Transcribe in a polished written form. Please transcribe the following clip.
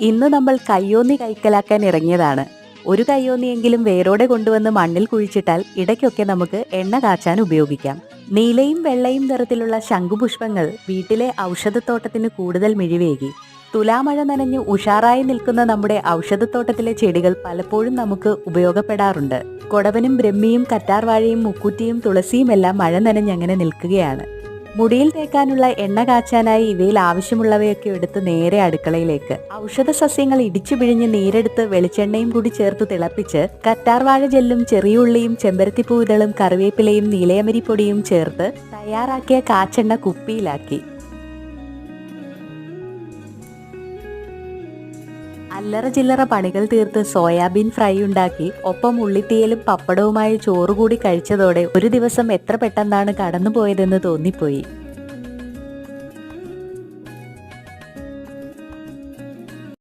ഇന്ന് നമ്മൾ കയ്യോന്നി കൈക്കലാക്കാൻ ഇറങ്ങിയതാണ്. ഒരു കയ്യോന്നിയെങ്കിലും വേരോടെ കൊണ്ടുവന്ന് മണ്ണിൽ കുഴിച്ചിട്ടാൽ ഇടയ്ക്കൊക്കെ നമുക്ക് എണ്ണ കാച്ചാൻ ഉപയോഗിക്കാം. നീലയും വെള്ളയും നിറത്തിലുള്ള ശംഖുപുഷ്പങ്ങൾ വീട്ടിലെ ഔഷധത്തോട്ടത്തിന് കൂടുതൽ മിഴിവേകി. തുലാമഴ നനഞ്ഞു ഉഷാറായി നിൽക്കുന്ന നമ്മുടെ ഔഷധത്തോട്ടത്തിലെ ചെടികൾ പലപ്പോഴും നമുക്ക് ഉപയോഗപ്പെടാറുണ്ട്. കൊടവനും ബ്രഹ്മിയും കറ്റാർവാഴയും മുക്കൂറ്റിയും തുളസിയും എല്ലാം മഴ നനഞ്ഞങ്ങനെ നിൽക്കുകയാണ്. മുടിയിൽ തേക്കാനുള്ള എണ്ണ കാച്ചാനായി ഇവയിൽ ആവശ്യമുള്ളവയൊക്കെ എടുത്ത് നേരെ അടുക്കളയിലേക്ക്. ഔഷധ സസ്യങ്ങൾ ഇടിച്ചു പിഴിഞ്ഞ് നീരെടുത്ത് വെളിച്ചെണ്ണയും കൂടി ചേർത്ത് തിളപ്പിച്ച് കറ്റാർവാഴ ജെല്ലും ചെറിയുള്ളിയും ചെമ്പരത്തിപ്പൂ ഇതളും കറിവേപ്പിലയും നീലയമരിപ്പൊടിയും ചേർത്ത് തയ്യാറാക്കിയ കാച്ചെണ്ണ കുപ്പിയിലാക്കി. അല്ലറ ചില്ലറ പണികൾ തീർത്ത് സോയാബീൻ ഫ്രൈ ഉണ്ടാക്കി ഒപ്പം ഉള്ളിത്തീയലും പപ്പടവുമായി ചോറുകൂടി കഴിച്ചതോടെ ഒരു ദിവസം എത്ര പെട്ടെന്നാണ് കടന്നുപോയതെന്ന് തോന്നിപ്പോയി.